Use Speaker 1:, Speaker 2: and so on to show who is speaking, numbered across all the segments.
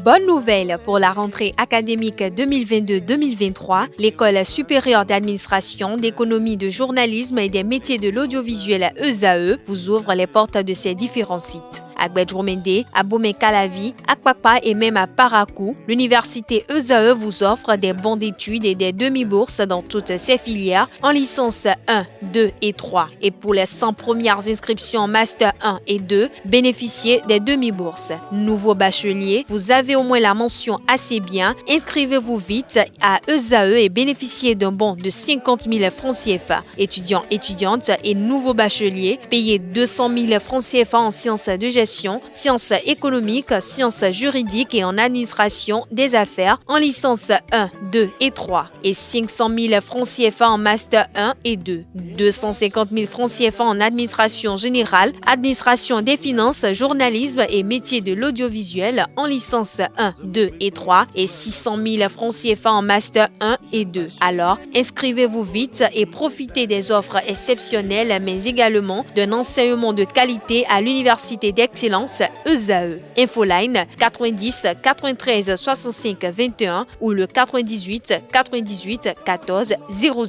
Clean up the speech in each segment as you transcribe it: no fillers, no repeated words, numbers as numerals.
Speaker 1: Bonne nouvelle pour la rentrée académique 2022-2023, l'École supérieure d'administration, d'économie, de journalisme et des métiers de l'audiovisuel ESAE vous ouvre les portes de ses différents sites. À Gbedjomende, à Bomé-Calavi, à Kpakpa et même à Parakou, l'université ESAE vous offre des bons d'études et des demi-bourses dans toutes ses filières en licence 1, 2 et 3. Et pour les 100 premières inscriptions en master 1 et 2, bénéficiez des demi-bourses. Nouveau bachelier, vous avez au moins la mention assez bien. Inscrivez-vous vite à ESAE et bénéficiez d'un bon de 50 000 francs CFA. Étudiants, étudiantes et nouveaux bacheliers, payez 200 000 francs CFA en sciences de gestion, sciences économiques, sciences juridiques et en administration des affaires en licence 1, 2 et 3 et 500 000 francs CFA en master 1 et 2, 250 000 francs CFA en administration générale, administration des finances, journalisme et métiers de l'audiovisuel en licence 1, 2 et 3 et 600 000 francs CFA en master 1 et 2. Alors, inscrivez-vous vite et profitez des offres exceptionnelles mais également d'un enseignement de qualité à l'université d'excellence ESAE. Infoline 90 93 65 21 ou le 98 98 14 00.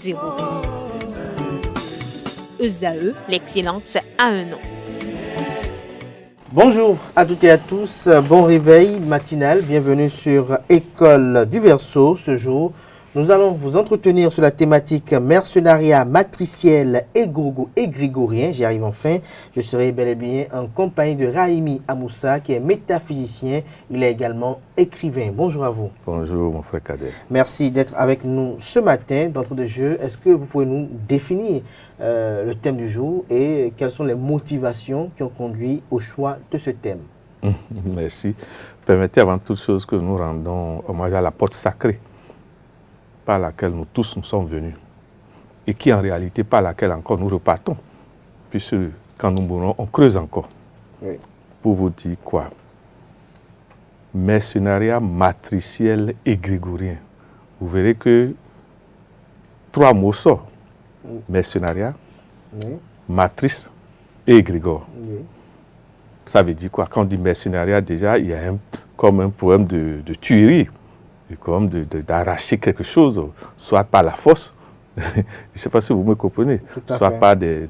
Speaker 1: ESAE, l'excellence a un nom.
Speaker 2: Bonjour à toutes et à tous, bon réveil matinal, bienvenue sur École du Verseau. Ce jour, nous allons vous entretenir sur la thématique mercenariat matriciel et grégorien. J'y arrive enfin. Je serai bel et bien en compagnie de Rahimi Amoussa, qui est métaphysicien. Il est également écrivain. Bonjour à vous.
Speaker 3: Bonjour mon frère Kader.
Speaker 2: Merci d'être avec nous ce matin. D'entrée de jeu, est-ce que vous pouvez nous définir le thème du jour et quelles sont les motivations qui ont conduit au choix de ce thème?
Speaker 3: Merci. Permettez avant toute chose que nous rendons hommage à la porte sacrée par laquelle nous tous nous sommes venus et qui en réalité par laquelle encore nous repartons, puisque quand nous mourons, on creuse encore. Oui. Pour vous dire quoi? Mercenariat matriciel et grégorien. Vous verrez que 3 mots sortent. Mercenariat, matrice et égrégore. Ça veut dire quoi? Quand on dit mercenariat, déjà, il y a comme un problème de tuerie, comme d'arracher quelque chose, soit par la force, je ne sais pas si vous me comprenez, soit par de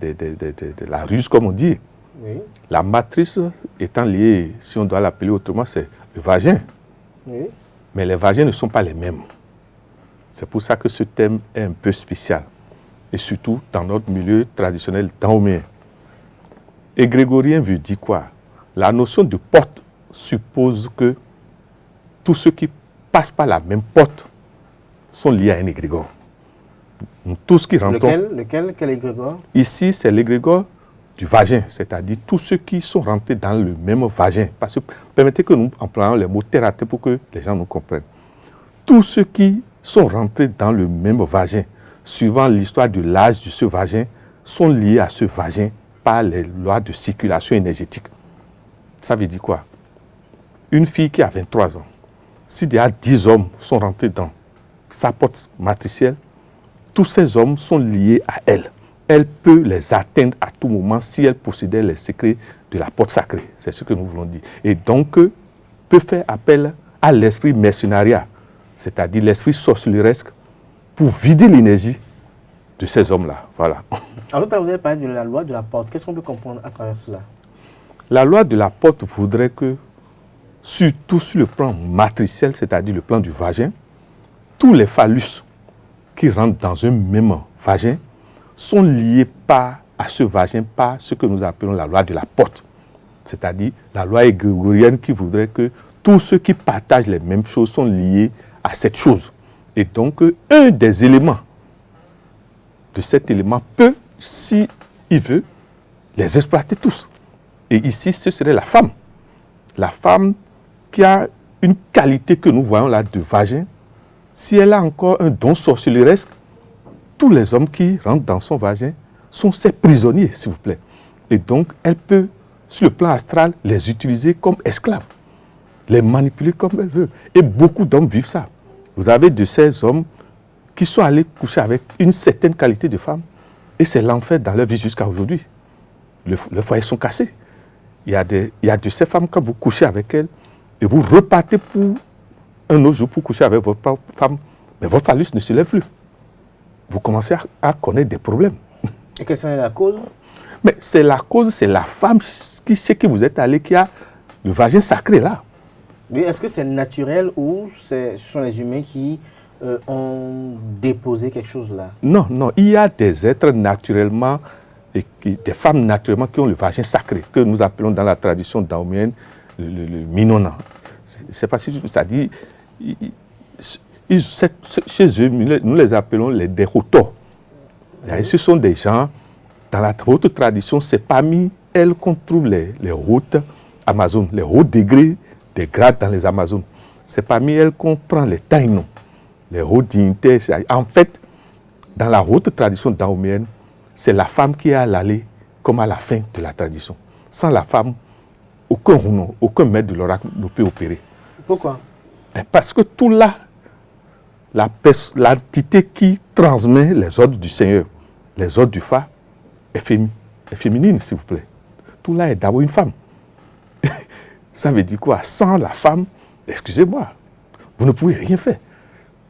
Speaker 3: la ruse, comme on dit. Oui. La matrice étant liée, si on doit l'appeler autrement, c'est le vagin. Oui. Mais les vagins ne sont pas les mêmes. C'est pour ça que ce thème est un peu spécial. Et surtout dans notre milieu traditionnel dahoméen. Et grégorien veut dire quoi? La notion de porte suppose que tous ceux qui passent par la même porte sont liés à un égrégore. Tous qui rentrent.
Speaker 2: Quel égrégore?
Speaker 3: Ici, c'est l'égrégore du vagin, c'est-à-dire tous ceux qui sont rentrés dans le même vagin. Parce que permettez que nous employions les mots terre à terre pour que les gens nous comprennent. Tous ceux qui sont rentrés dans le même vagin, suivant l'histoire de l'âge de ce vagin, sont liés à ce vagin par les lois de circulation énergétique. Ça veut dire quoi? Une fille qui a 23 ans, si déjà 10 hommes sont rentrés dans sa porte matricielle, tous ces hommes sont liés à elle. Elle peut les atteindre à tout moment si elle possédait les secrets de la porte sacrée. C'est ce que nous voulons dire. Et donc, peut faire appel à l'esprit mercenariat, c'est-à-dire l'esprit sorcelleresque, pour vider l'énergie de ces hommes-là. Voilà.
Speaker 2: Alors, vous avez parlé de la loi de la porte. Qu'est-ce qu'on peut comprendre à travers cela?
Speaker 3: La loi de la porte voudrait que, surtout sur le plan matriciel, c'est-à-dire le plan du vagin, tous les phallus qui rentrent dans un même vagin sont liés à ce vagin par ce que nous appelons la loi de la porte. C'est-à-dire la loi grégorienne qui voudrait que tous ceux qui partagent les mêmes choses sont liés à cette chose. Et donc, un des éléments de cet élément peut, s'il veut, les exploiter tous. Et ici, ce serait la femme. La femme qui a une qualité que nous voyons là de vagin, si elle a encore un don sorcelleresque, tous les hommes qui rentrent dans son vagin sont ses prisonniers, s'il vous plaît. Et donc, elle peut, sur le plan astral, les utiliser comme esclaves, les manipuler comme elle veut. Et beaucoup d'hommes vivent ça. Vous avez de ces hommes qui sont allés coucher avec une certaine qualité de femme, et c'est l'enfer dans leur vie jusqu'à aujourd'hui. Les foyers sont cassés. Il y a de ces femmes, quand vous couchez avec elles, et vous repartez pour un autre jour pour coucher avec votre propre femme, mais votre phallus ne se lève plus. Vous commencez à connaître des problèmes.
Speaker 2: Et quelle serait la cause?
Speaker 3: Mais c'est la cause, c'est la femme chez qui vous êtes allé qui a le vagin sacré là.
Speaker 2: Oui, est-ce que c'est naturel ou ce sont les humains qui ont déposé quelque chose là?
Speaker 3: Non, non, il y a des êtres naturellement, des femmes naturellement qui ont le vagin sacré, que nous appelons dans la tradition daomienne le minona. C'est pas si ça dit, chez eux, nous les appelons les dérouteurs. Ce sont des gens, dans la haute tradition, c'est parmi elles qu'on trouve les hautes Amazones, les hauts degrés des grades dans les Amazones. C'est parmi elles qu'on prend les taïnos, les hauts dignitaires. En fait, dans la haute tradition daomienne, c'est la femme qui est à l'aller comme à la fin de la tradition. Sans la femme, aucun maître de l'oracle ne peut opérer.
Speaker 2: Pourquoi?
Speaker 3: Parce que tout là, l'entité qui transmet les ordres du Seigneur, les ordres du Fa, est féminine, s'il vous plaît. Tout là est d'abord une femme. Ça veut dire quoi? Sans la femme, excusez-moi, vous ne pouvez rien faire.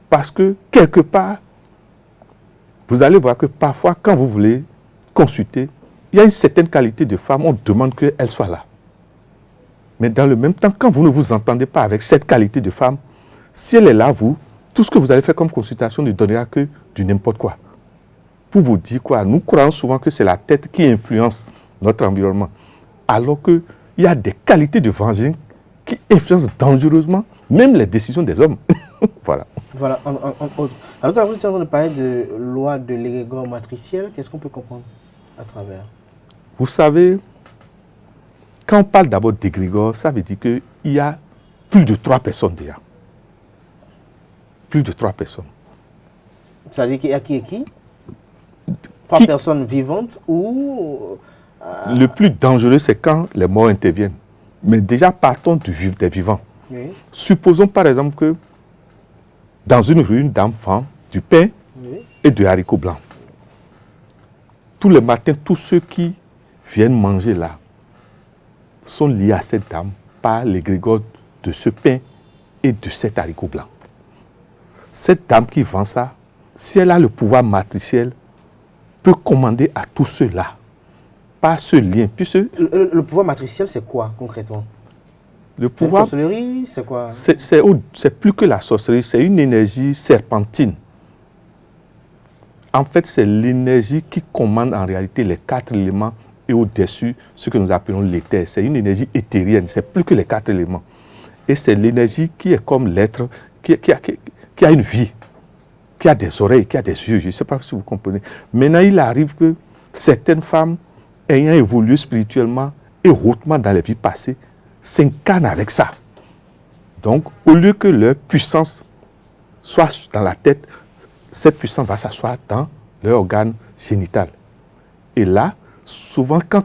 Speaker 3: Parce que quelque part, vous allez voir que parfois, quand vous voulez consulter, il y a une certaine qualité de femme, on demande qu'elle soit là. Mais dans le même temps, quand vous ne vous entendez pas avec cette qualité de femme, si elle est là, tout ce que vous allez faire comme consultation ne donnera que du n'importe quoi. Pour vous dire quoi, nous croyons souvent que c'est la tête qui influence notre environnement. Alors qu'il y a des qualités de vagin qui influencent dangereusement même les décisions des hommes. Voilà.
Speaker 2: Voilà, en autre. Alors, tout à l'heure, tu es en train de parler de loi de l'égrégore matriciel. Qu'est-ce qu'on peut comprendre à travers?
Speaker 3: Vous savez, quand on parle d'abord d'égrégore, ça veut dire qu'il y a plus de 3 personnes déjà. Plus de 3 personnes.
Speaker 2: Ça veut dire qu'il y a qui et qui? 3 personnes vivantes ou...
Speaker 3: Le plus dangereux, c'est quand les morts interviennent. Mais déjà, partons des vivants.
Speaker 2: Oui.
Speaker 3: Supposons par exemple que dans une rue, une dame vend du pain et de haricots blancs. Tous les matins, tous ceux qui viennent manger là sont liés à cette dame par l'égrégore de ce pain et de cet haricot blanc. Cette dame qui vend ça, si elle a le pouvoir matriciel, peut commander à tous ceux-là par ce lien. Puisque
Speaker 2: le pouvoir matriciel, c'est quoi concrètement?
Speaker 3: Le pouvoir,
Speaker 2: la sorcellerie, c'est quoi?
Speaker 3: C'est plus que la sorcellerie, c'est une énergie serpentine. En fait, c'est l'énergie qui commande en réalité les 4 éléments et au-dessus, ce que nous appelons l'éther. C'est une énergie éthérienne, c'est plus que les 4 éléments. Et c'est l'énergie qui est comme l'être, qui a une vie, qui a des oreilles, qui a des yeux. Je ne sais pas si vous comprenez. Maintenant, il arrive que certaines femmes, ayant évolué spirituellement et hautement dans les vies passées, s'incarnent avec ça. Donc, au lieu que leur puissance soit dans la tête, cette puissance va s'asseoir dans leur organe génital. Et là, souvent, quand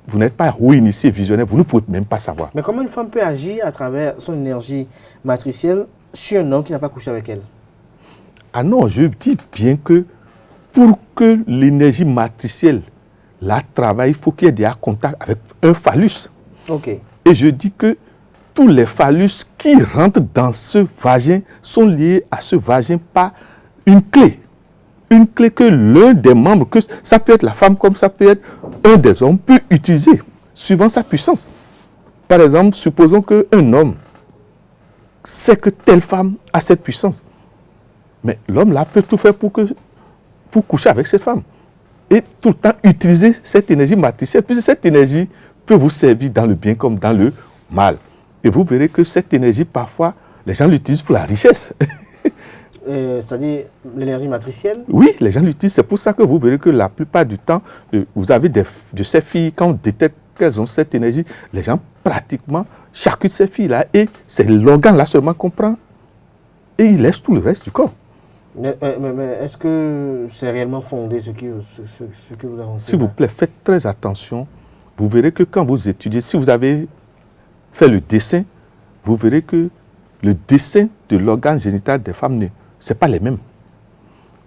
Speaker 3: vous n'êtes pas haut initié, visionnaire, vous ne pouvez même pas savoir.
Speaker 2: Mais comment une femme peut agir à travers son énergie matricielle sur un homme qui n'a pas couché avec elle?
Speaker 3: Ah non, je dis bien que pour que l'énergie matricielle la travaille, il faut qu'il y ait des contacts avec un phallus.
Speaker 2: Ok.
Speaker 3: Et je dis que tous les phallus qui rentrent dans ce vagin sont liés à ce vagin par une clé. Une clé que l'un des membres, que ça peut être la femme comme ça peut être un des hommes, peut utiliser suivant sa puissance. Par exemple, supposons qu'un homme sait que telle femme a cette puissance. Mais l'homme là peut tout faire pour coucher avec cette femme. Et tout le temps utiliser cette énergie matricielle, puisque cette énergie peut vous servir dans le bien comme dans le mal. Et vous verrez que cette énergie, parfois, les gens l'utilisent pour la richesse.
Speaker 2: C'est-à-dire l'énergie matricielle?
Speaker 3: Oui, les gens l'utilisent. C'est pour ça que vous verrez que la plupart du temps, vous avez de ces filles, quand on détecte qu'elles ont cette énergie, les gens pratiquement, chacune de ces filles-là, et c'est l'organe-là seulement qu'on prend, et ils laissent tout le reste du corps.
Speaker 2: Mais est-ce que c'est réellement fondé ce que vous avancez?
Speaker 3: S'il vous plaît, faites très attention. Vous verrez que quand vous étudiez, si vous avez fait le dessin, vous verrez que le dessin de l'organe génital des femmes, ce n'est pas les mêmes.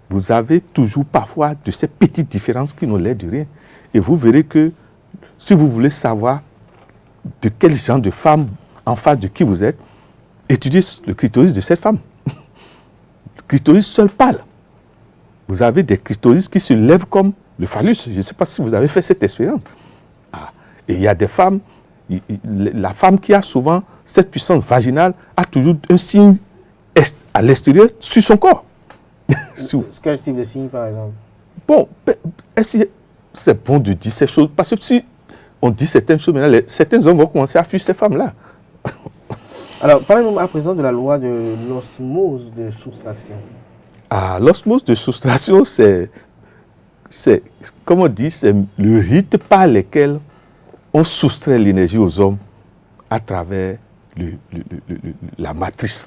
Speaker 3: Vous avez toujours parfois de ces petites différences qui n'ont l'air de rien. Et vous verrez que si vous voulez savoir de quel genre de femme en face de qui vous êtes, étudiez le clitoris de cette femme. Le clitoris seul parle. Vous avez des clitoris qui se lèvent comme le phallus. Je ne sais pas si vous avez fait cette expérience. Ah. Et il y a des femmes, la femme qui a souvent cette puissance vaginale a toujours un signe à l'extérieur sur son corps.
Speaker 2: Quel type de signe, par exemple?
Speaker 3: Bon, est-ce que c'est bon de dire ces choses? Parce que si on dit certaines choses, maintenant, certains hommes vont commencer à fuir ces femmes-là.
Speaker 2: Alors, parlez-nous à présent de la loi de l'osmose de soustraction.
Speaker 3: Ah, l'osmose de soustraction, c'est, comme on dit, c'est le rite par lequel on soustrait l'énergie aux hommes à travers la matrice.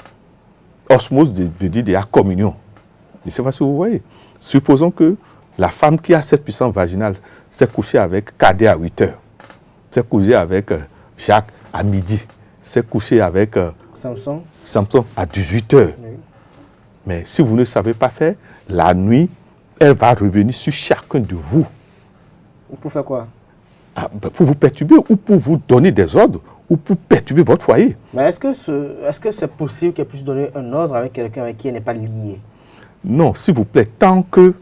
Speaker 3: Osmose veut dire de la communion. Je ne sais pas si vous voyez. Supposons que la femme qui a cette puissance vaginale s'est couchée avec Cadet à 8 heures, s'est couchée avec Jacques à midi, s'est couchée avec
Speaker 2: Samson
Speaker 3: à 18 heures.
Speaker 2: Oui.
Speaker 3: Mais si vous ne savez pas faire, la nuit, elle va revenir sur chacun de vous.
Speaker 2: Pour faire quoi?
Speaker 3: Pour vous perturber ou pour vous donner des ordres ou pour perturber votre foyer.
Speaker 2: Mais est-ce que c'est possible qu'elle puisse donner un ordre avec quelqu'un avec qui elle n'est pas liée?
Speaker 3: Non, s'il vous plaît, tant que...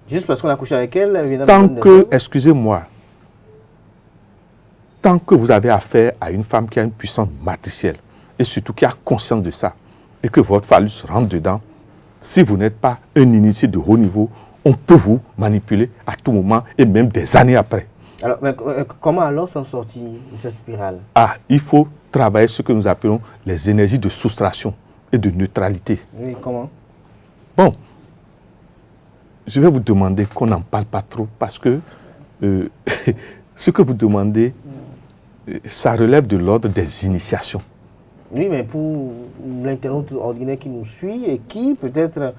Speaker 2: Juste parce qu'on a couché avec elle, elle vient
Speaker 3: Tant que, excusez-moi, tant que vous avez affaire à une femme qui a une puissance matricielle et surtout qui a conscience de ça et que votre phallus rentre dedans, si vous n'êtes pas un initié de haut niveau, on peut vous manipuler à tout moment et même des années après.
Speaker 2: Alors, mais comment alors s'en sortir de cette spirale?
Speaker 3: Ah, il faut travailler ce que nous appelons les énergies de soustraction et de neutralité.
Speaker 2: Oui, comment?
Speaker 3: Bon, je vais vous demander qu'on n'en parle pas trop parce que ce que vous demandez, ça relève de l'ordre des initiations.
Speaker 2: Oui, mais pour l'internaute ordinaire qui nous suit et qui peut-être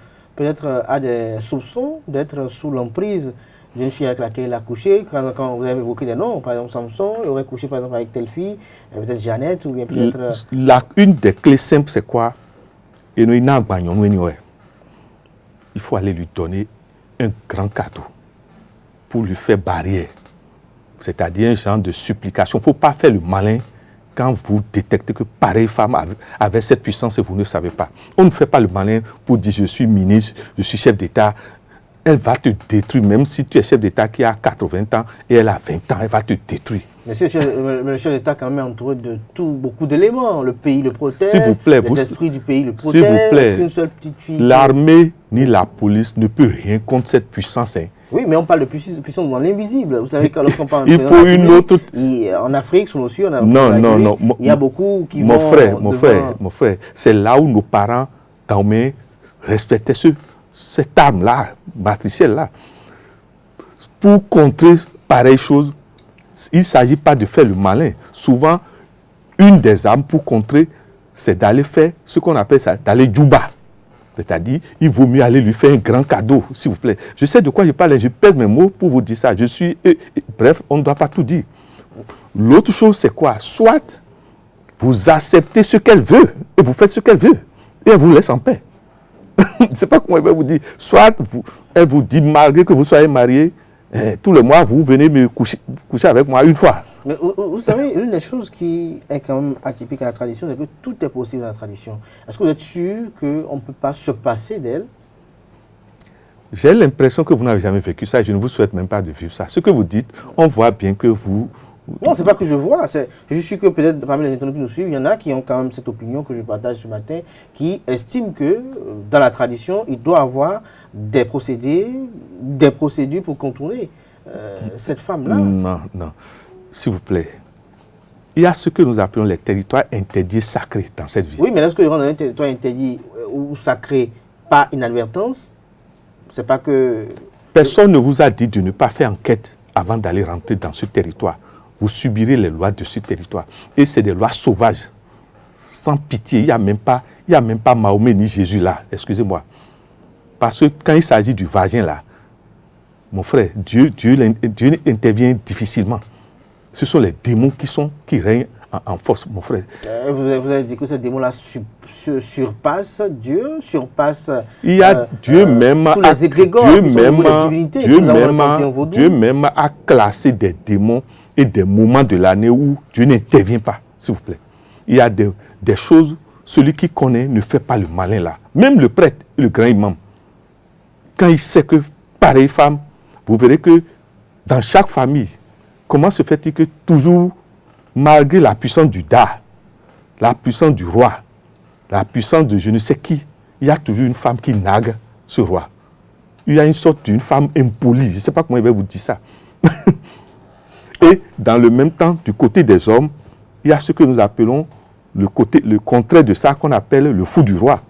Speaker 2: a des soupçons d'être sous l'emprise d'une fille avec laquelle il a couché, quand vous avez évoqué des noms, par exemple Samson, il aurait couché par exemple avec telle fille, peut-être Jeannette ou bien peut-être...
Speaker 3: Une des clés simples, c'est quoi? Il faut aller lui donner un grand cadeau pour lui faire barrière. C'est-à-dire un genre de supplication. Il ne faut pas faire le malin quand vous détectez que pareille femme avait cette puissance et vous ne savez pas. On ne fait pas le malin pour dire je suis ministre, je suis chef d'État. Elle va te détruire, même si tu es chef d'État qui a 80 ans et elle a 20 ans, elle va te détruire.
Speaker 2: Mais le chef d'État quand même entouré de beaucoup d'éléments. Le pays le protège,
Speaker 3: s'il vous plaît,
Speaker 2: les esprits du pays le protègent.
Speaker 3: S'il vous plaît,
Speaker 2: une seule petite fille
Speaker 3: l'armée ni la police ne peut rien contre cette puissance. Hein.
Speaker 2: Oui, mais on parle de puissance dans l'invisible. Vous savez, quand lorsqu'on parle
Speaker 3: il faut une autre...
Speaker 2: En Afrique, sous nos cieux, il y a beaucoup qui
Speaker 3: mon frère, c'est là où nos parents, Daomé, respectaient cette arme-là, matricielle-là. Pour contrer pareille chose, il ne s'agit pas de faire le malin. Souvent, une des armes pour contrer, c'est d'aller faire ce qu'on appelle ça, d'aller djouba. C'est-à-dire, il vaut mieux aller lui faire un grand cadeau, s'il vous plaît. Je sais de quoi je parle, je pèse mes mots pour vous dire ça. Bref, on ne doit pas tout dire. L'autre chose, c'est quoi? Soit vous acceptez ce qu'elle veut et vous faites ce qu'elle veut et elle vous laisse en paix. Je ne sais pas comment elle va vous dire. Soit elle vous dit, malgré que vous soyez marié, tous les mois, vous venez me coucher avec moi une fois.
Speaker 2: Mais vous savez, l'une des choses qui est quand même atypique à la tradition, c'est que tout est possible dans la tradition. Est-ce que vous êtes sûr qu'on ne peut pas se passer d'elle?
Speaker 3: J'ai l'impression que vous n'avez jamais vécu ça et je ne vous souhaite même pas de vivre ça. Ce que vous dites, on voit bien que vous...
Speaker 2: Non, ce n'est pas que je vois. Je suis sûr que peut-être parmi les internautes qui nous suivent, il y en a qui ont quand même cette opinion que je partage ce matin, qui estiment que dans la tradition, il doit y avoir des procédures pour contourner cette femme-là.
Speaker 3: Non. S'il vous plaît. Il y a ce que nous appelons les territoires interdits et sacrés dans cette vie.
Speaker 2: Oui, mais lorsque on a un territoire interdit ou sacré par inadvertance, c'est pas que...
Speaker 3: Personne ne vous a dit de ne pas faire enquête avant d'aller rentrer dans ce territoire. Vous subirez les lois de ce territoire. Et c'est des lois sauvages, sans pitié. Il n'y a même pas Mahomet ni Jésus là, excusez-moi. Parce que quand il s'agit du vagin là, mon frère, Dieu intervient difficilement. Ce sont les démons qui règnent en force, mon frère.
Speaker 2: Vous avez dit que ces démons-là surpassent Dieu, surpassent
Speaker 3: il y a Dieu même,
Speaker 2: tous les égrégores,
Speaker 3: Dieu même a classé des démons et des moments de l'année où Dieu n'intervient pas, s'il vous plaît. il y a des choses, celui qui connaît ne fait pas le malin là. Même le prêtre, le grand imam, quand il sait que pareille femme, vous verrez que dans chaque famille, comment se fait-il que toujours, malgré la puissance du Da, la puissance du roi, la puissance de je ne sais qui, il y a toujours une femme qui nague ce roi. Il y a une sorte d'une femme impolie, je ne sais pas comment il va vous dire ça. Et dans le même temps, du côté des hommes, il y a ce que nous appelons le contraire de ça qu'on appelle le fou du roi.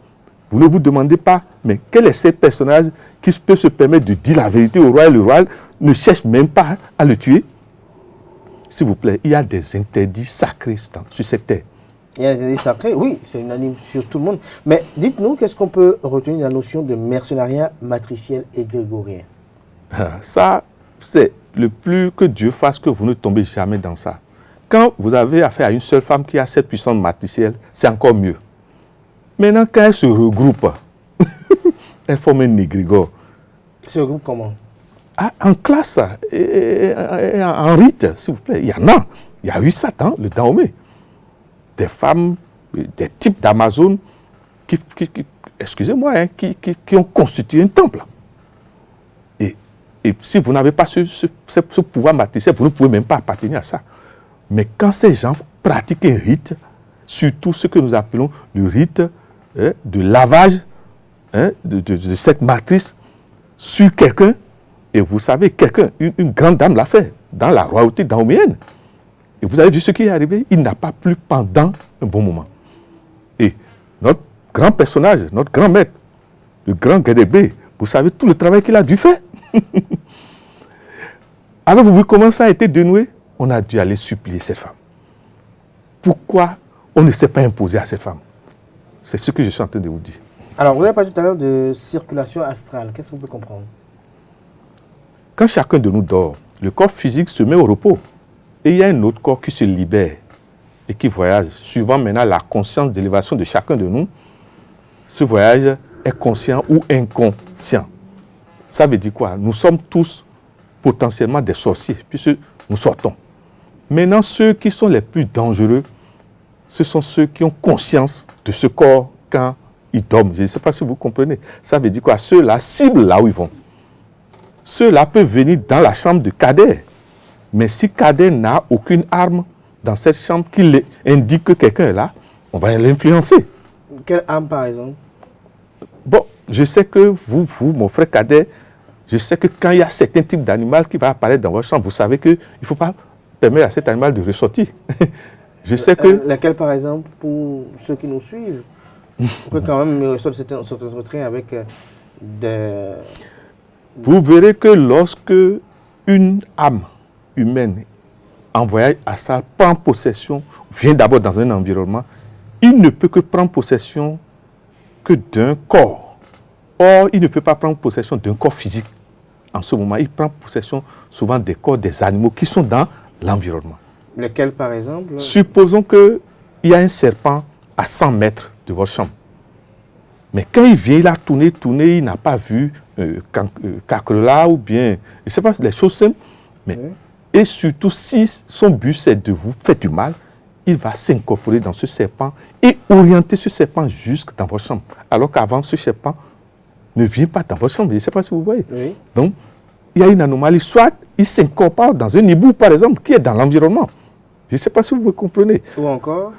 Speaker 3: Vous ne vous demandez pas, mais quel est ce personnage qui peut se permettre de dire la vérité au roi et le roi ne cherche même pas à le tuer? S'il vous plaît, il y a des interdits sacrés sur cette terre.
Speaker 2: Il y a des interdits sacrés, oui, c'est unanime sur tout le monde. Mais dites-nous, qu'est-ce qu'on peut retenir de la notion de mercenariat matriciel et grégorien?
Speaker 3: Ça, c'est le plus que Dieu fasse que vous ne tombez jamais dans ça. Quand vous avez affaire à une seule femme qui a cette puissance matricielle, c'est encore mieux. Maintenant, quand elles se regroupent, elles forment un égrégore.
Speaker 2: Se regroupent comment?
Speaker 3: En classe, en rite, s'il vous plaît. Il y en a. Il y a eu ça dans le Dahomey. Des femmes, des types d'Amazones excusez-moi, qui ont constitué un temple. Et si vous n'avez pas ce pouvoir matriciel, vous ne pouvez même pas appartenir à ça. Mais quand ces gens pratiquent un rite, surtout ce que nous appelons le rite de lavage de cette matrice sur quelqu'un, et vous savez, une grande dame l'a fait dans la royauté dahoméenne. Et vous avez vu ce qui est arrivé, il n'a pas plu pendant un bon moment. Et notre grand personnage, notre grand maître, le grand Guédébé, vous savez tout le travail qu'il a dû faire. Avez-vous vu comment ça a été dénoué? On a dû aller supplier cette femme. Pourquoi on ne s'est pas imposé à cette femme? C'est ce que je suis en train de vous dire.
Speaker 2: Alors, vous avez parlé tout à l'heure de circulation astrale. Qu'est-ce qu'on peut comprendre?
Speaker 3: Quand chacun de nous dort, le corps physique se met au repos. Et il y a un autre corps qui se libère et qui voyage. Suivant maintenant la conscience d'élévation de chacun de nous, ce voyage est conscient ou inconscient. Ça veut dire quoi? Nous sommes tous potentiellement des sorciers, puisque nous sortons. Maintenant, ceux qui sont les plus dangereux, ce sont ceux qui ont conscience de ce corps quand ils dorment. Je ne sais pas si vous comprenez. Ça veut dire quoi? Ceux-là ciblent là où ils vont. Ceux-là peuvent venir dans la chambre de Kader. Mais si Kader n'a aucune arme dans cette chambre qui indique que quelqu'un est là, on va l'influencer.
Speaker 2: Quelle arme, par exemple?
Speaker 3: Bon, je sais que vous, mon frère Kader, je sais que quand il y a certains types d'animal qui va apparaître dans votre chambre, vous savez qu'il ne faut pas permettre à cet animal de ressortir. Je sais que...
Speaker 2: Laquelle, par exemple, pour ceux qui nous suivent? On peut quand même ressortir cet entretien avec des...
Speaker 3: Vous verrez que lorsque une âme humaine en voyage astral prend possession, vient d'abord dans un environnement, il ne peut que prendre possession que d'un corps. Or, il ne peut pas prendre possession d'un corps physique. En ce moment, il prend possession souvent des corps des animaux qui sont dans l'environnement.
Speaker 2: Lesquels, par exemple?
Speaker 3: Supposons qu'il y a un serpent à 100 mètres de votre chambre. Mais quand il vient, il a tourné, il n'a pas vu Cacrela ou bien, je ne sais pas, les choses simples. Mais, et surtout, si son but c'est de vous faire du mal, il va s'incorporer dans ce serpent et orienter ce serpent jusque dans votre chambre. Alors qu'avant, ce serpent ne vient pas dans votre chambre. Je ne sais pas si vous voyez.
Speaker 2: Oui.
Speaker 3: Donc, il y a une anomalie. Soit il s'incorpore dans un hibou, par exemple, qui est dans l'environnement. Je ne sais pas si vous me comprenez.
Speaker 2: Ou encore?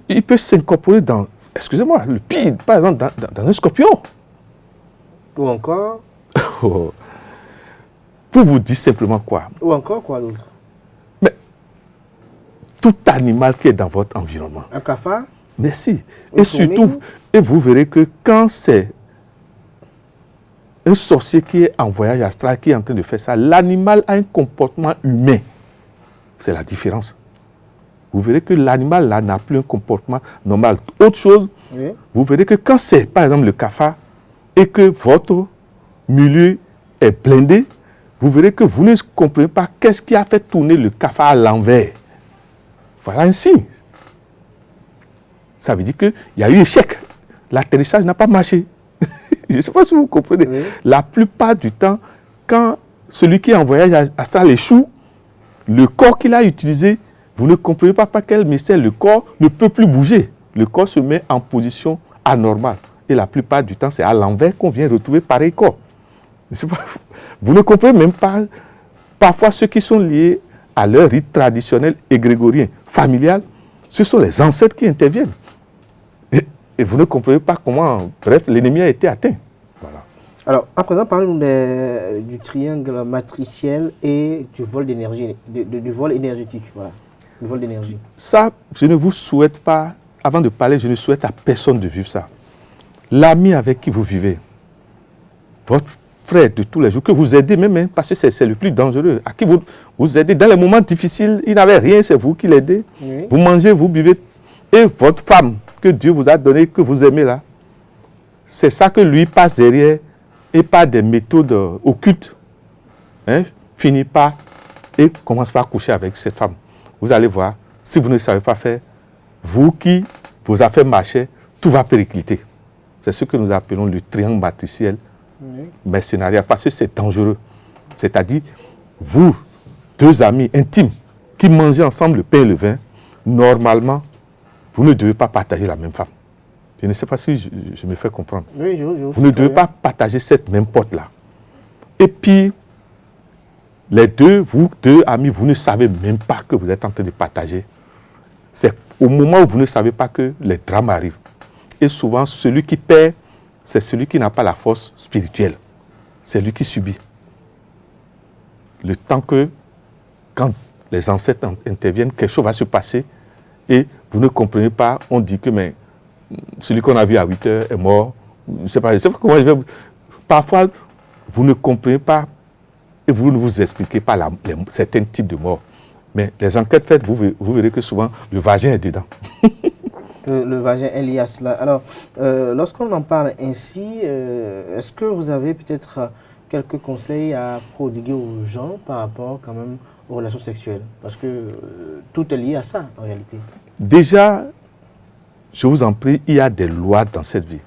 Speaker 3: Il peut s'incorporer dans, excusez-moi, le pire, par exemple, dans un scorpion.
Speaker 2: Ou encore?
Speaker 3: Pour vous dire simplement quoi?
Speaker 2: Ou encore quoi d'autre?
Speaker 3: Mais tout animal qui est dans votre environnement.
Speaker 2: Un cafard?
Speaker 3: Merci. Et surtout, et vous verrez que quand c'est un sorcier qui est en voyage astral, qui est en train de faire ça, l'animal a un comportement humain. C'est la différence. Vous verrez que l'animal là n'a plus un comportement normal. Autre chose,
Speaker 2: oui.
Speaker 3: Vous verrez que quand c'est par exemple le cafard et que votre milieu est blindé, vous verrez que vous ne comprenez pas qu'est-ce qui a fait tourner le cafard à l'envers. Voilà un signe. Ça veut dire qu'il y a eu échec. L'atterrissage n'a pas marché. Je ne sais pas si vous comprenez. Oui. La plupart du temps, quand celui qui est en voyage astral échoue, le corps qu'il a utilisé Vous ne comprenez pas par quel mystère le corps ne peut plus bouger. Le corps se met en position anormale. Et la plupart du temps, c'est à l'envers qu'on vient retrouver pareil corps. Vous ne comprenez même pas parfois ceux qui sont liés à leur rite traditionnel et grégorien, familial, ce sont les ancêtres qui interviennent. Et vous ne comprenez pas comment, bref, l'ennemi a été atteint. Voilà.
Speaker 2: Alors, à présent, parlons du triangle matriciel et du vol d'énergie, du vol énergétique. Voilà, du vol d'énergie.
Speaker 3: Ça, je ne vous souhaite pas, avant de parler, je ne souhaite à personne de vivre ça. L'ami avec qui vous vivez, votre frère de tous les jours, que vous aidez même, parce que c'est le plus dangereux, à qui vous aidez dans les moments difficiles, il n'avait rien, c'est vous qui l'aidez. Oui. Vous mangez, vous buvez. Et votre femme, que Dieu vous a donnée, que vous aimez là, c'est ça que lui passe derrière et par des méthodes occultes, finit par et commence par coucher avec cette femme. Vous allez voir, si vous ne savez pas faire, vous qui vos affaires marchaient, tout va péricliter. C'est ce que nous appelons le triangle matriciel mercenariat, parce que c'est dangereux. C'est-à-dire, vous, deux amis intimes, qui mangez ensemble le pain et le vin, normalement, vous ne devez pas partager la même femme. Je ne sais pas si je me fais comprendre.
Speaker 2: Oui,
Speaker 3: vous ne devez pas partager cette même porte-là. Et puis, les deux, vous deux amis, vous ne savez même pas que vous êtes en train de partager. C'est au moment où vous ne savez pas que les drames arrivent. Et souvent, celui qui perd, c'est celui qui n'a pas la force spirituelle. C'est lui qui subit. Le temps que, quand les ancêtres interviennent, quelque chose va se passer et vous ne comprenez pas, on dit que mais, celui qu'on a vu à 8 heures est mort. Je ne sais pas comment je vais... Parfois, vous ne comprenez pas et vous ne vous expliquez pas certains types de morts. Mais les enquêtes faites, vous verrez que souvent, le vagin est dedans.
Speaker 2: Le vagin est lié à cela. Alors, lorsqu'on en parle ainsi, est-ce que vous avez peut-être quelques conseils à prodiguer aux gens par rapport quand même aux relations sexuelles? Parce que tout est lié à ça, en réalité.
Speaker 3: Déjà, je vous en prie, il y a des lois dans cette vie.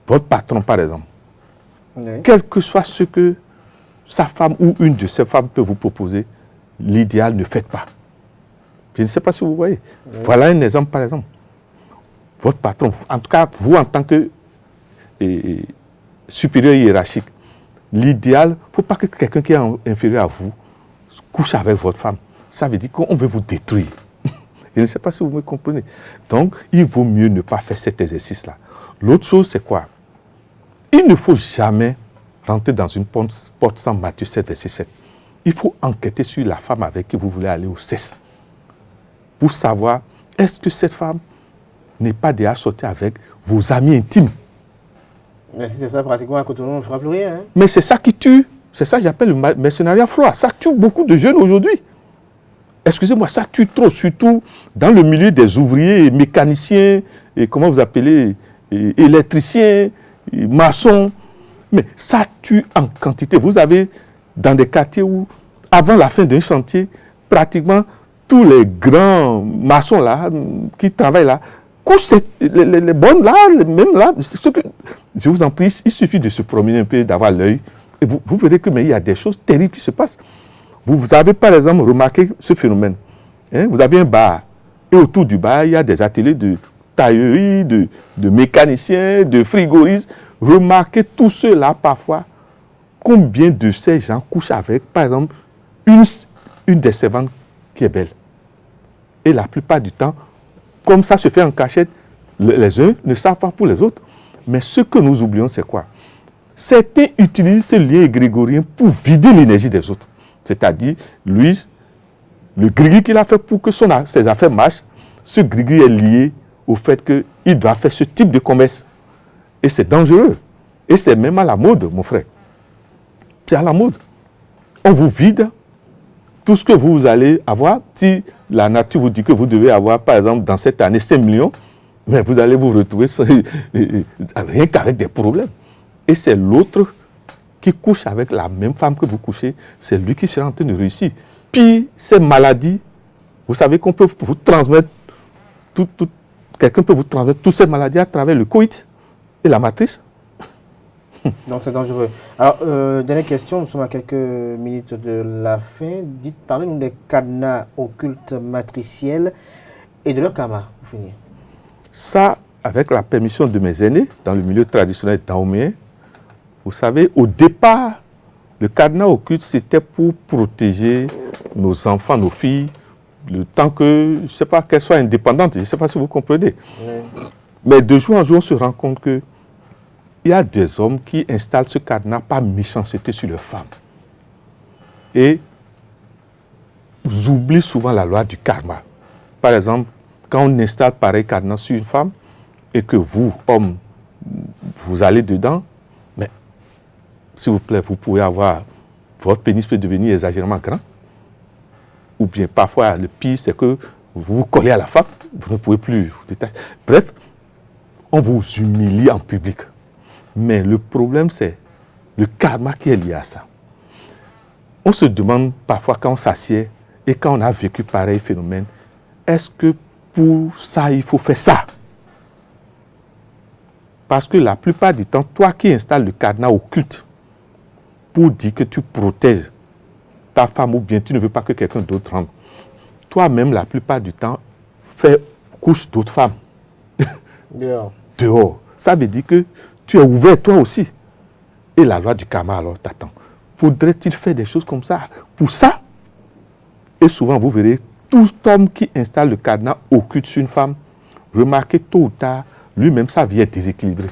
Speaker 3: Votre patron, par exemple, quel que soit ce que sa femme ou une de ses femmes peut vous proposer, l'idéal, ne faites pas. Je ne sais pas si vous voyez. Voilà un exemple, par exemple. Votre patron, en tout cas, vous en tant que supérieur hiérarchique, l'idéal, il ne faut pas que quelqu'un qui est inférieur à vous couche avec votre femme. Ça veut dire qu'on veut vous détruire. Je ne sais pas si vous me comprenez. Donc, il vaut mieux ne pas faire cet exercice-là. L'autre chose, c'est quoi? Il ne faut jamais rentrer dans une porte sans Matthieu 7, verset 7. Il faut enquêter sur la femme avec qui vous voulez aller au cesse. Pour savoir, est-ce que cette femme n'est pas déjà sortie avec vos amis intimes?
Speaker 2: Mais si c'est ça, pratiquement, à Cotonou, on ne fera plus rien. Hein?
Speaker 3: Mais c'est ça qui tue. C'est ça que j'appelle le mercenariat froid. Ça tue beaucoup de jeunes aujourd'hui. Excusez-moi, ça tue trop, surtout dans le milieu des ouvriers, mécaniciens, et comment vous appelez, électriciens, maçons. Mais ça tue en quantité. Vous avez dans des quartiers où, avant la fin d'un chantier, pratiquement tous les grands maçons là, qui travaillent là, couchent les bonnes là, même là. Je vous en prie, il suffit de se promener un peu, d'avoir l'œil, et vous verrez que mais il y a des choses terribles qui se passent. Vous avez par exemple remarqué ce phénomène. Vous avez un bar, et autour du bar, il y a des ateliers de taillerie, de mécaniciens, de frigoristes. Remarquez tous ceux-là parfois, combien de ces gens couchent avec, par exemple, une des servantes qui est belle. Et la plupart du temps, comme ça se fait en cachette, les uns ne savent pas pour les autres. Mais ce que nous oublions, c'est quoi? Certains utilisent ce lien grégorien pour vider l'énergie des autres. C'est-à-dire, lui, le grégri qu'il a fait pour que ses affaires marchent, ce grégri est lié au fait qu'il doit faire ce type de commerce. Et c'est dangereux. Et c'est même à la mode, mon frère. C'est à la mode. On vous vide tout ce que vous allez avoir. Si la nature vous dit que vous devez avoir, par exemple, dans cette année, 5 millions, mais vous allez vous retrouver rien qu'avec des problèmes. Et c'est l'autre qui couche avec la même femme que vous couchez, c'est lui qui sera en train de réussir. Puis, ces maladies, vous savez qu'on peut vous transmettre, quelqu'un peut vous transmettre toutes ces maladies à travers le coït et la matrice.
Speaker 2: Donc c'est dangereux. Alors, dernière question, nous sommes à quelques minutes de la fin. Parlez-nous des cadenas occultes matriciels et de leur karma, pour finir.
Speaker 3: Ça, avec la permission de mes aînés, dans le milieu traditionnel daoméen, vous savez, au départ, le cadenas occulte, c'était pour protéger nos enfants, nos filles, le temps que, je ne sais pas, qu'elles soient indépendantes. Je ne sais pas si vous comprenez. Oui. Mais de jour en jour, on se rend compte qu'il y a des hommes qui installent ce cadenas par méchanceté sur leurs femmes. Et ils oublient souvent la loi du karma. Par exemple, quand on installe pareil cadenas sur une femme et que vous, hommes, vous allez dedans, mais s'il vous plaît, vous pouvez avoir, votre pénis peut devenir exagérément grand. Ou bien parfois, le pire, c'est que vous vous collez à la femme, vous ne pouvez plus vous détacher. Bref, on vous humilie en public. Mais le problème, c'est le karma qui est lié à ça. On se demande parfois quand on s'assied et quand on a vécu pareil phénomène, est-ce que pour ça, il faut faire ça? Parce que la plupart du temps, toi qui installes le cadenas occulte pour dire que tu protèges ta femme ou bien tu ne veux pas que quelqu'un d'autre rentre, toi-même, la plupart du temps, fais couche d'autres femmes.
Speaker 2: Dehors.
Speaker 3: Dehors. Ça veut dire que tu es ouvert toi aussi. Et la loi du karma alors t'attend. Faudrait-il faire des choses comme ça? Pour ça, et souvent vous verrez, tout homme qui installe le cadenas occulte sur une femme, remarquez tôt ou tard, lui-même sa vie est déséquilibrée.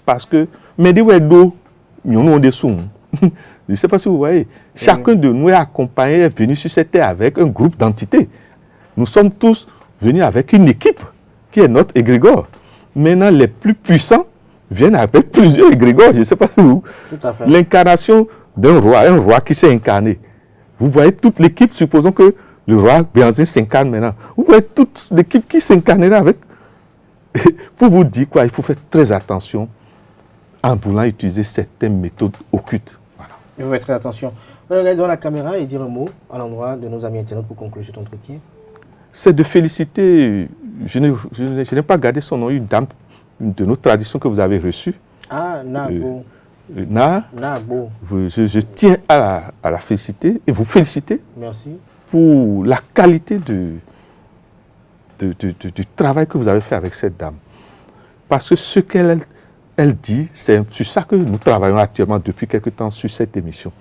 Speaker 3: Parce que, mais des wedo, nous avons des sous. Je ne sais pas si vous voyez, chacun de nous est accompagné, est venu sur cette terre avec un groupe d'entités. Nous sommes tous venus avec une équipe qui est notre égrégore. Maintenant, les plus puissants viennent avec plusieurs égrégores. Je ne sais pas si vous. L'incarnation d'un roi, un roi qui s'est incarné. Vous voyez toute l'équipe, supposons que le roi Béanzin s'incarne maintenant. Vous voyez toute l'équipe qui s'incarnera avec. Pour vous dire quoi, il faut faire très attention en voulant utiliser certaines méthodes occultes. Voilà.
Speaker 2: Il faut faire très attention. Regardez dans la caméra et dire un mot à l'endroit de nos amis internautes pour conclure cet entretien. C'est de féliciter,
Speaker 3: je n'ai pas gardé son nom, une dame de notre tradition que vous avez reçue.
Speaker 2: Ah, Nabo.
Speaker 3: Nabo. Je tiens à la féliciter et vous féliciter.
Speaker 2: Merci.
Speaker 3: Pour la qualité du travail que vous avez fait avec cette dame. Parce que ce qu'elle dit, c'est sur ça que nous travaillons actuellement depuis quelque temps sur cette émission.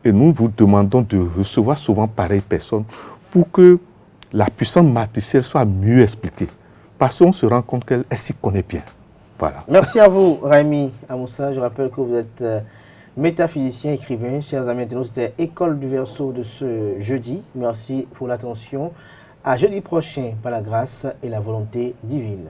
Speaker 3: Et nous vous demandons de recevoir souvent pareilles personnes pour que la puissance matricielle soit mieux expliquée. Parce qu'on se rend compte qu'elle s'y connaît bien. Voilà.
Speaker 2: Merci à vous, Raimi Amoussa. Je rappelle que vous êtes métaphysicien, écrivain. Chers amis internautes, c'était École du Verseau de ce jeudi. Merci pour l'attention. À jeudi prochain, par la grâce et la volonté divine.